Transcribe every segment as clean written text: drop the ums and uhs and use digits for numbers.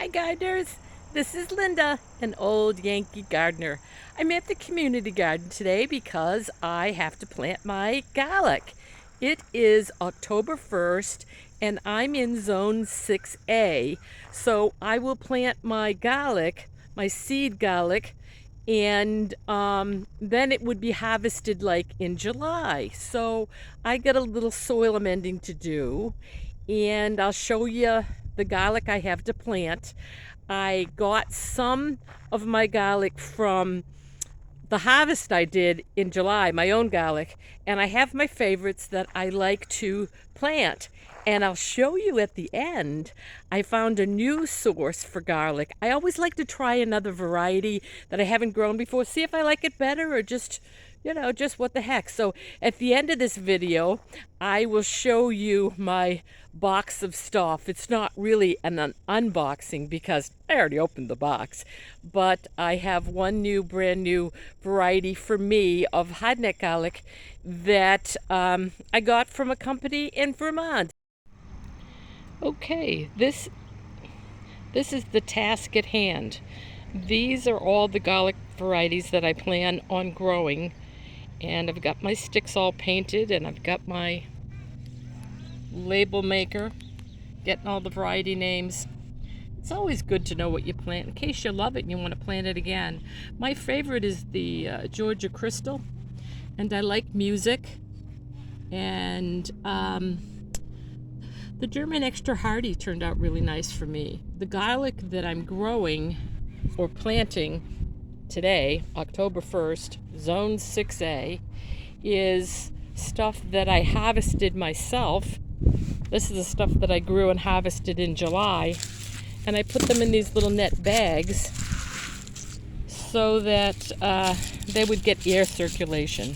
Hi gardeners, this is Linda, an old Yankee gardener. I'm at the community garden today because I have to plant my garlic. It is October 1st and I'm in zone 6A, so I will plant my garlic, my seed garlic, and then it would be harvested like in July. So I got a little soil amending to do, and I'll show you the garlic I have to plant. I got some of my garlic from the harvest I did in July, my own garlic, and I have my favorites that I like to plant. And I'll show you at the end, I found a new source for garlic. I always like to try another variety that I haven't grown before, see if I like it better or just, just what the heck. So at the end of this video, I will show you my box of stuff. It's not really an unboxing because I already opened the box, but I have one brand new variety for me of hardneck garlic that I got from a company in Vermont. Okay, this is the task at hand. These are all the garlic varieties that I plan on growing, and I've got my sticks all painted and I've got my label maker getting all the variety names. It's always good to know what you plant in case you love it and you want to plant it again. My favorite is the Georgia Crystal, and I like music, and the German Extra Hardy turned out really nice for me. The garlic that I'm growing or planting today, October 1st, Zone 6A, is stuff that I harvested myself. This is the stuff that I grew and harvested in July, and I put them in these little net bags so that they would get air circulation.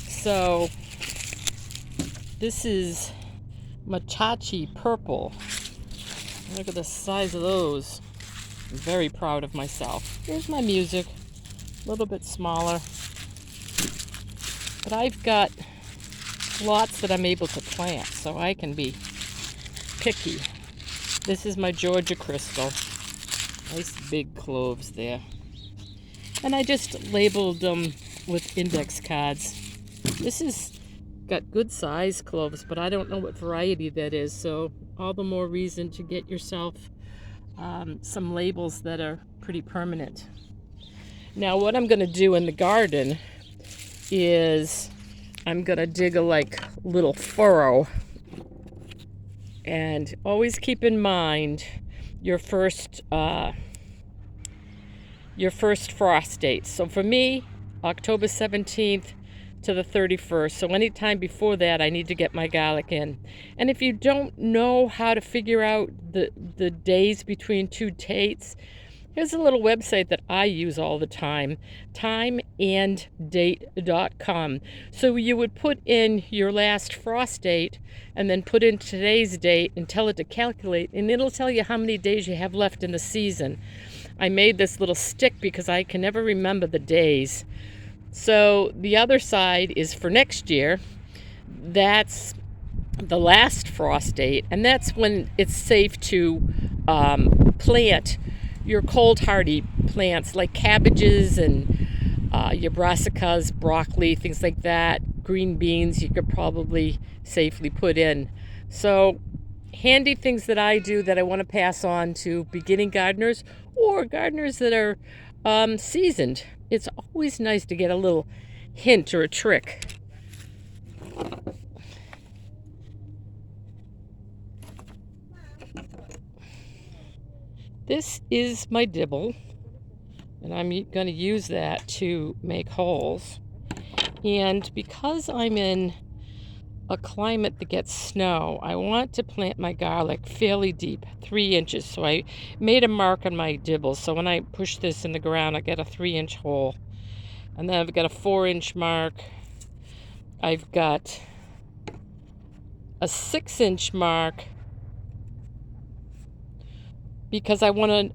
So this is Machachi Purple. Look at the size of those. I'm very proud of myself. Here's my music, a little bit smaller. But I've got lots that I'm able to plant, so I can be picky. This is my Georgia Crystal. Nice big cloves there. And I just labeled them with index cards. This is got good size cloves, but I don't know what variety that is, so all the more reason to get yourself some labels that are pretty permanent. Now what I'm going to do in the garden is I'm going to dig a little furrow, and always keep in mind your first frost date. So for me, October 17th to the 31st. So anytime before that, I need to get my garlic in. And if you don't know how to figure out the days between two dates, here's a little website that I use all the time, timeanddate.com. So you would put in your last frost date and then put in today's date and tell it to calculate, and it'll tell you how many days you have left in the season. I made this little stick because I can never remember the days. So the other side is for next year. That's the last frost date, and that's when it's safe to plant your cold hardy plants like cabbages and your brassicas, broccoli, things like that. Green beans you could probably safely put in. So handy things that I do that I want to pass on to beginning gardeners or gardeners that are seasoned. It's always nice to get a little hint or a trick. This is my dibble, and I'm going to use that to make holes. And because I'm in a climate that gets snow, I want to plant my garlic fairly deep, 3 inches. So I made a mark on my dibble, so when I push this in the ground, I get a 3-inch hole. And then I've got a 4-inch mark. I've got a 6-inch mark because I want to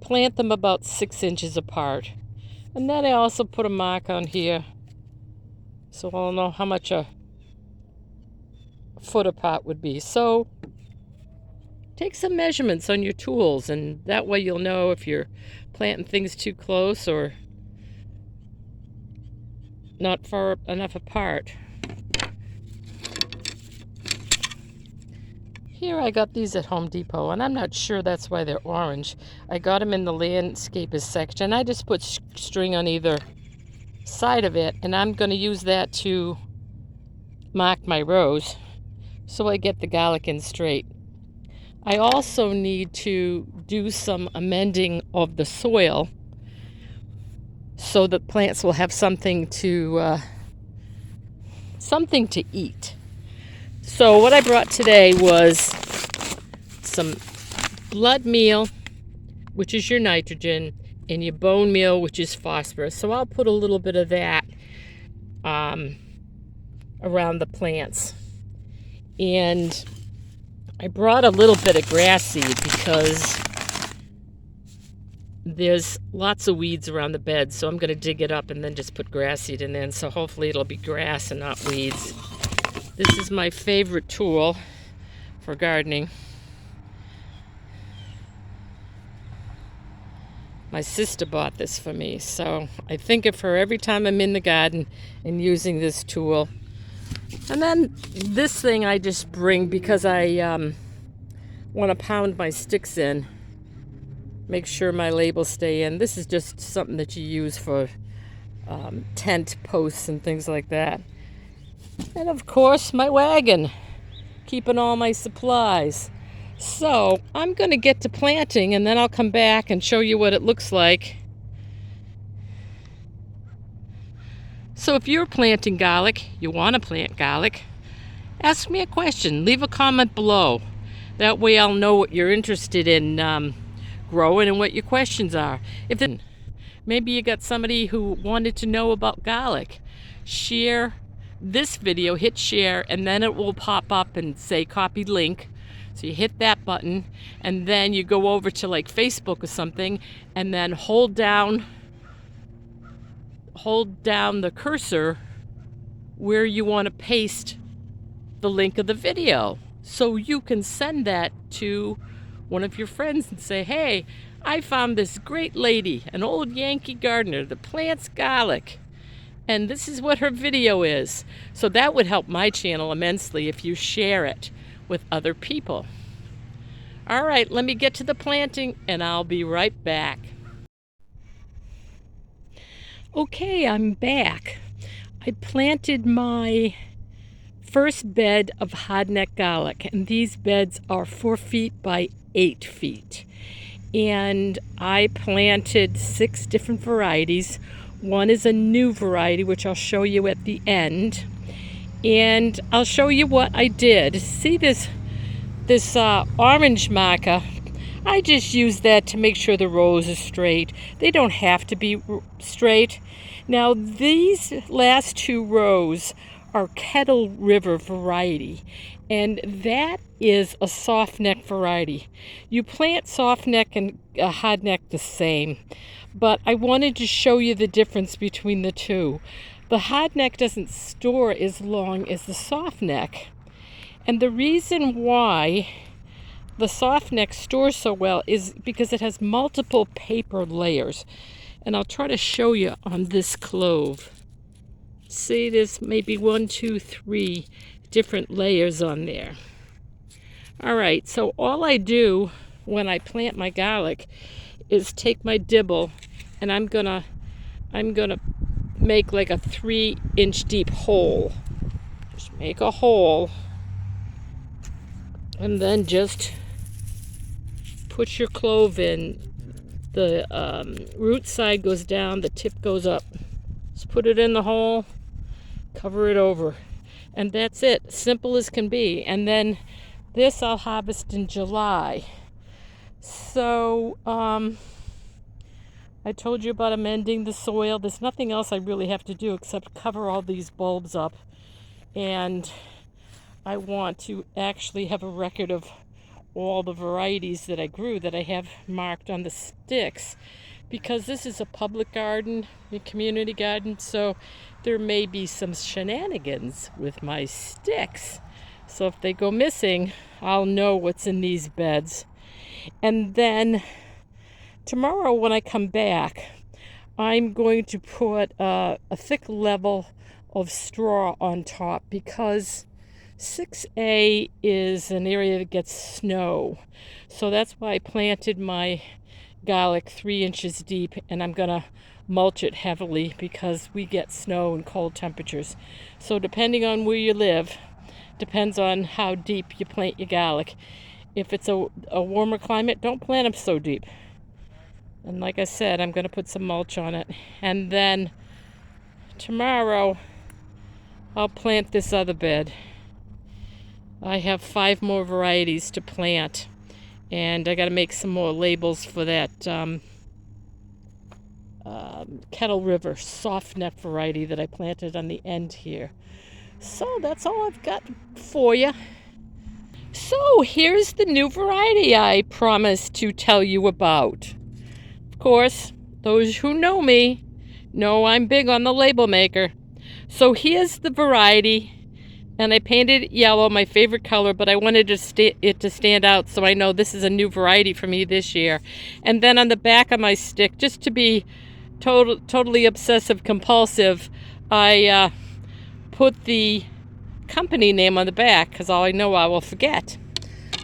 plant them about 6 inches apart. And then I also put a mark on here so I'll know how much a foot apart would be. So take some measurements on your tools, and that way you'll know if you're planting things too close or not far enough apart. Here I got these at Home Depot, and I'm not sure that's why they're orange. I got them in the landscapers section. I just put string on either side of it, and I'm going to use that to mark my rows so I get the garlic in straight. I also need to do some amending of the soil so the plants will have something to eat. So what I brought today was some blood meal, which is your nitrogen, and your bone meal, which is phosphorus. So I'll put a little bit of that around the plants. And I brought a little bit of grass seed because there's lots of weeds around the bed, so I'm going to dig it up and then just put grass seed in there, so hopefully it'll be grass and not weeds. This is my favorite tool for gardening. My sister bought this for me, so I think of her every time I'm in the garden and using this tool. And then this thing I just bring because I want to pound my sticks in. Make sure my labels stay in. This is just something that you use for tent posts and things like that. And of course, my wagon, keeping all my supplies. So I'm going to get to planting, and then I'll come back and show you what it looks like. So if you're planting garlic, you want to plant garlic, ask me a question. Leave a comment below. That way I'll know what you're interested in growing and what your questions are. If then maybe you got somebody who wanted to know about garlic, share this video, hit share, and then it will pop up and say copy link. So you hit that button, and then you go over to like Facebook or something, and then hold down the cursor where you want to paste the link of the video. So you can send that to one of your friends and say, hey, I found this great lady, an old Yankee gardener that plants garlic, and this is what her video is. So that would help my channel immensely if you share it with other people. All right, let me get to the planting and I'll be right back. Okay, I'm back. I planted my first bed of hardneck garlic, and these beds are 4 feet by 8 feet. And I planted 6 different varieties. One is a new variety, which I'll show you at the end. And I'll show you what I did. See this orange marker? I just use that to make sure the rows are straight. They don't have to be straight. Now these last 2 rows are Kettle River variety, and that is a soft neck variety. You plant soft neck and hard neck the same, but I wanted to show you the difference between the two. The hard neck doesn't store as long as the soft neck, and the reason why the soft neck stores so well is because it has multiple paper layers. And I'll try to show you on this clove. See, there's maybe 1, 2, 3 different layers on there. All right, so all I do when I plant my garlic is take my dibble, and I'm gonna make like a 3-inch deep hole. Just make a hole, and then just put your clove in. The root side goes down, the tip goes up. Just put it in the hole, cover it over, and that's it. Simple as can be. And then this I'll harvest in July. So I told you about amending the soil. There's nothing else I really have to do except cover all these bulbs up. And I want to actually have a record of all the varieties that I grew that I have marked on the sticks, because this is a public garden, a community garden, so there may be some shenanigans with my sticks. So if they go missing, I'll know what's in these beds. And then tomorrow when I come back, I'm going to put a thick level of straw on top because 6A is an area that gets snow. So that's why I planted my garlic 3 inches deep, and I'm going to mulch it heavily because we get snow and cold temperatures. So depending on where you live, depends on how deep you plant your garlic. If it's a warmer climate, don't plant them so deep. And like I said, I'm going to put some mulch on it. And then tomorrow, I'll plant this other bed. I have 5 more varieties to plant. And I got to make some more labels for that Kettle River soft neck variety that I planted on the end here. So that's all I've got for you. So here's the new variety I promised to tell you about. Of course, those who know me know I'm big on the label maker. So here's the variety, and I painted it yellow, my favorite color, but I wanted it to stand out so I know this is a new variety for me this year. And then on the back of my stick, just to be totally obsessive compulsive, I put the company name on the back because all I know I will forget.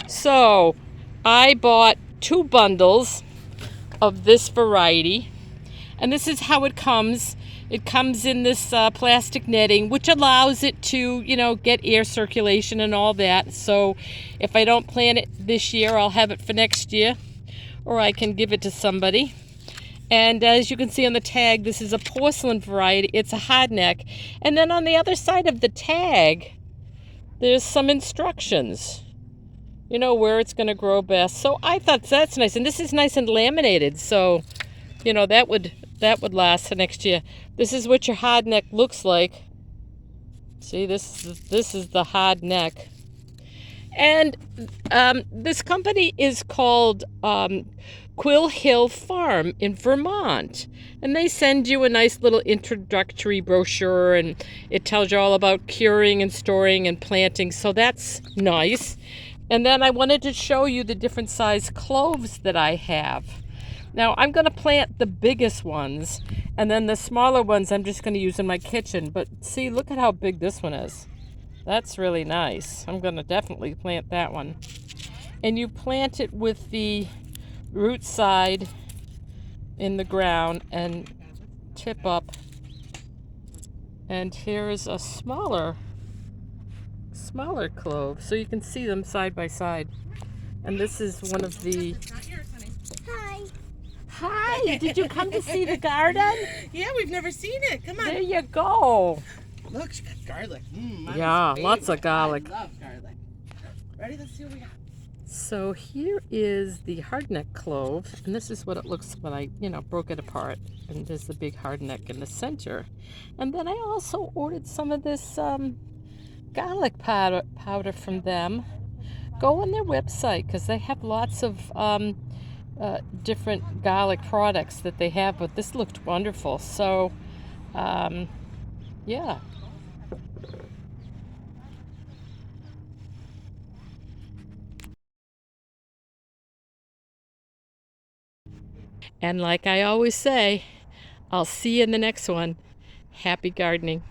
So I bought 2 bundles of this variety, and this is how it comes. It comes in this plastic netting, which allows it to, get air circulation and all that. So if I don't plant it this year, I'll have it for next year, or I can give it to somebody. And as you can see on the tag, this is a porcelain variety. It's a hardneck. And then on the other side of the tag, there's some instructions, where it's going to grow best. So I thought that's nice. And this is nice and laminated. So, that would last for next year. This is what your hardneck looks like. See, this is the hardneck. And this company is called Quill Hill Farm in Vermont. And they send you a nice little introductory brochure, and it tells you all about curing and storing and planting. So that's nice. And then I wanted to show you the different size cloves that I have. Now I'm going to plant the biggest ones, and then the smaller ones I'm just going to use in my kitchen. But see, look at how big this one is. That's really nice. I'm going to definitely plant that one. And you plant it with the root side in the ground and tip up. And here's a smaller clove, so you can see them side by side. And this is one of the... Hi. Hi, did you come to see the garden? Yeah, we've never seen it. Come on. There you go. Look, she got garlic. Yeah, lots of garlic. I love garlic. Ready? Let's see what we got. So here is the hardneck clove, and this is what it looks when I, broke it apart. And there's the big hardneck in the center. And then I also ordered some of this garlic powder from them. Go on their website because they have lots of different garlic products that they have, but this looked wonderful. So, yeah. And like I always say, I'll see you in the next one. Happy gardening.